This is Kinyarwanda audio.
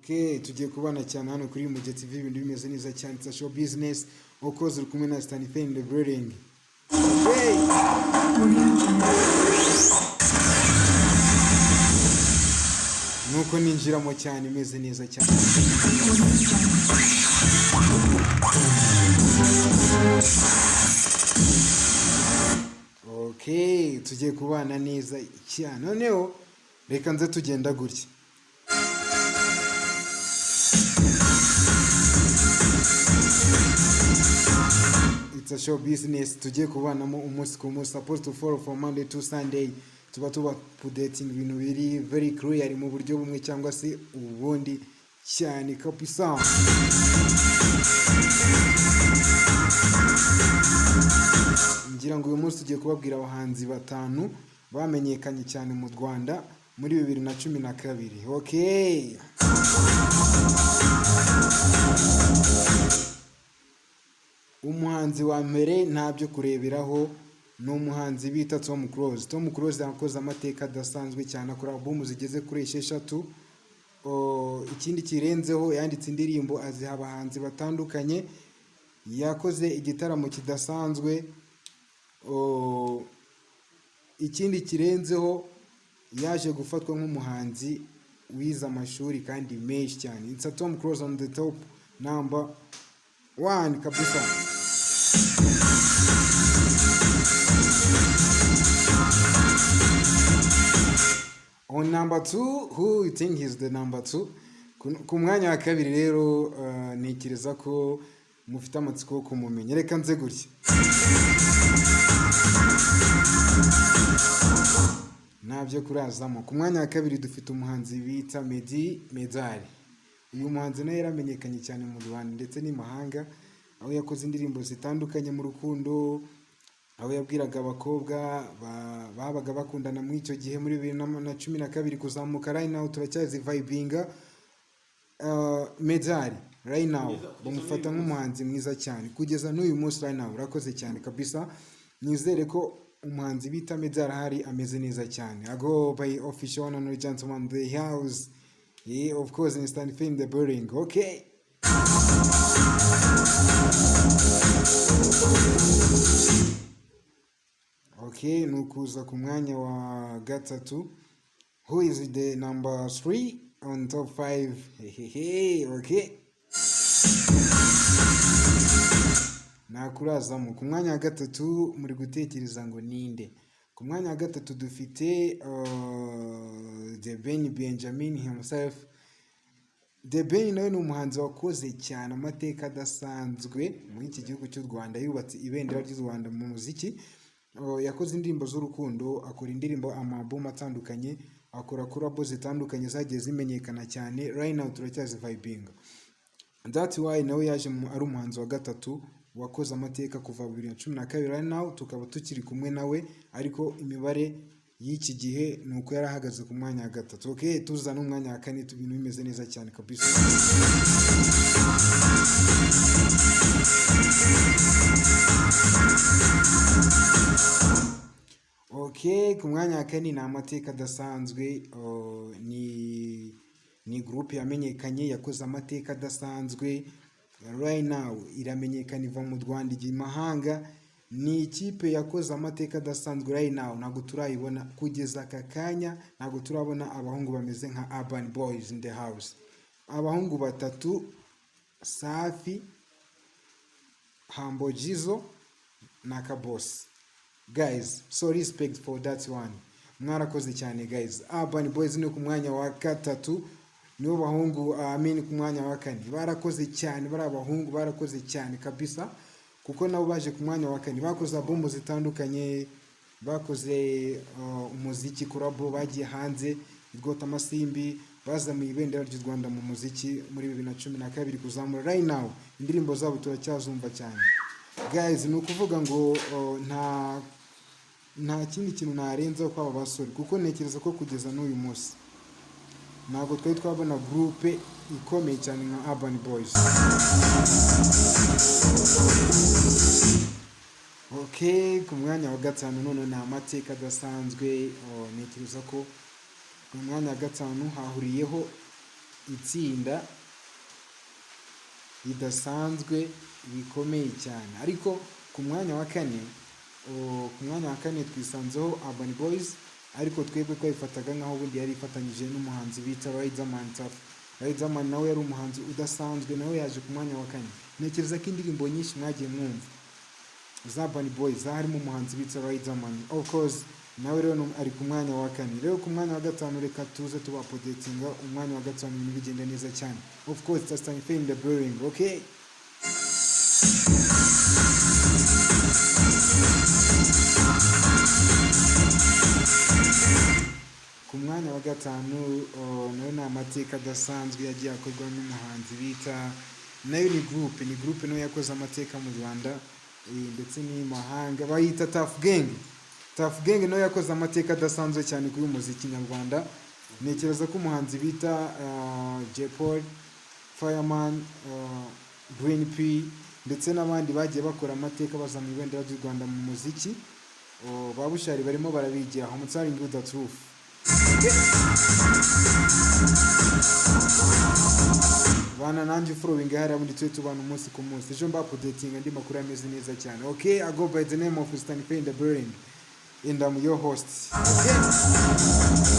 Okay, tugiye kubana cyane hano kuri Mujye TV ibintu bimeze neza cyane tsa show business okoze uri kumwe na Stanley in the building. Okay. Nuko ninjiramo cyane imeze neza cyane. Okay, tugiye kubana neza cyane. Noneho reka nze tugenda gutya. It's a show business tugiye kubanamo umunsi ku munsi supposed to follow from Monday to Sunday tuba updating ibintu biri very clear mu buryo bumwe cyangwa se ubundi cyane kabisa. Ngira ngo uyu munsi tugiye kubabwira abahanzi batanu bamenyekanye cyane mu Rwanda muri 2012. Okay. Umuhanzi wa mbere ntabyo kureberaho no muhanzi bita Tom Close. Tom Close yakoze amateka adasanzwe cyane akora album zigeze kuri 6. Ikindi kirenzeho yanditse indirimbo aziha abahanzi batandukanye, yakoze igitaramo kidasanzwe. Ikindi kirenzeho yaje gufatwa nk'umuhanzi wiza amashuri kandi menshi cyane. It's a Tom Close on the top number 1 kabisa. On number 2, who you think is the number 2? Ku mwanya wa kabiri rero nikiriza ko mufite amatsiko kumumenya. Reka nze gutya. Nabyo kurazamo. Ku mwanya wa kabiri dufite umuhanzi bita Medali. Uyu muhanzi nawe yaramenyekanye cyane mu Rwanda ndetse n'imahanga, aho yakoze indirimbo zitandukanye mu rukundo, aho yabwiraga abakobwa babaga bakundana mu icyo gihe muri 2012 kuzamuka. Right now turacyazi vibinga. Medali right now bamufata nk'umuhanzi mwiza cyane kugeza n'uyu munsi. Right now urakoze cyane kabisa. Nizere ko umuhanzi bita Medali hari ameze neza cyane. I go by official and gentleman the house. Yeah, of course, in Stanley in the building. Okay. Okay, nukuza ku mwanya wa gatatu. Who is the number 3 on top 5? Hey, okay. Nakurazamo ku mwanya wa gatatu muri gutekereza ngo ninde. Ku mwanya wa gatatu dufite The Benjamin himself. The Ben nawe ni umuhanzi wakoze cyane amateka adasanzwe muri iki gihugu cy'u Rwanda. Yubatse ibendera ry'u Rwanda mu muziki. Yakoze indirimbo z'urukundo, akora indirimbo amabum atandukanye, akora collabo zitandukanye zagiye zimenyekana cyane. Right now turacyazi vibing. That's why nawe yaje ari umuhanzi wa gatatu wakoze amateka kuva 2012. Right now tukaba tukiri kumwe nawe, ariko imibare y'iki gihe nuko yarahagaze ku mwanya wa gatatu. Okay, tuza n'umwanya wa kane ibintu bimeze neza cyane kabisa. Okay, ku mwanya wa kane ni amateka adasanzwe. Ni group yamenyekanye yakoze amateka adasanzwe. Right now iramenyekana iva mu Rwanda igiye mahanga. Ni ikipe yakoze amateka adasanzwe. Right now ntago turayibona kugeza aka kanya, ntago turabona abahungu bameze nka Urban Boys in the house. Abahungu batatu, Safi, Hambo Jizo na Kaboss. Guys, so respect for that one. Mwarakoze cyane guys. Urban Boys ni ku mwanya wa gatatu, nibo bahungu ku mwanya wa kane. Barakoze cyane, bari abahungu barakoze cyane kabisa, kuko nabo baje ku mwanya wa kane bakoze album zitandukanye, bakoze umuziki collabo, bagiye hanze igota amasimbi, baza mu ibendera ry'u Rwanda mu muziki muri 2012 kuzamura. Right now indirimbo zabo turacyazumva cyane guys. Ni ukuvuga ngo nta kindi kintu narenza ko aba basore, kuko nekereza ko kugeza n'uyu munsi ntabwo twari twabona groupe ikomeye cyane nka Urban Boys. Okay, ku mwanya wa gatanu none ni amateka adasanzwe. Nekereza ko ku mwanya wa gatanu hahuriyeho itsinda ridasanzwe bikomeye cyane. Ariko ku mwanya wa kane twisanzeho Urban Boys, ariko twebwe twabifataga nkaho ubundi yari ifatanyije n'umuhanzi bita Riderman nawe yari umuhanzi udasanzwe, nawe yaje ku mwanya wa kane. Ntekereza ko indirimbo nyinshi mwagiye mwumva za Urban Boys harimo umuhanzi bita Riderman, of course nawe rero ari ku mwanya wa kane. Rero ku mwanya wa gatanu reka tuze tubapodetinga umwanya wa gatanu, ibintu bigenda neza cyane. Of course that's time in the building, okay? Ku mwanya wa gatanu nayo ni amateka adasanzwe yagiye akorwa n'umuhanzi bita, nayo ni groupe nayo yakoze amateka mu Rwanda ndetse n'imahanga, bayita Tough Gang nayo yakoze amateka adasanzwe cyane kuri muziki nyarwanda. Ntekereza ko umuhanzi bita J-Paul, Fireman, Green P ndetse n'abandi bagiye bakora amateka bazana ibendera ry'u Rwanda mu muziki. Babushari barimo barabigira aho mutsaring with the truth. Bana nanjye following hari abundi twe tubana umunsi ku munsi. Ejo mbapodating andi makuru ameze neza cyane. Okay, I go by the name of Stanley in the building and I'm your host. Okay.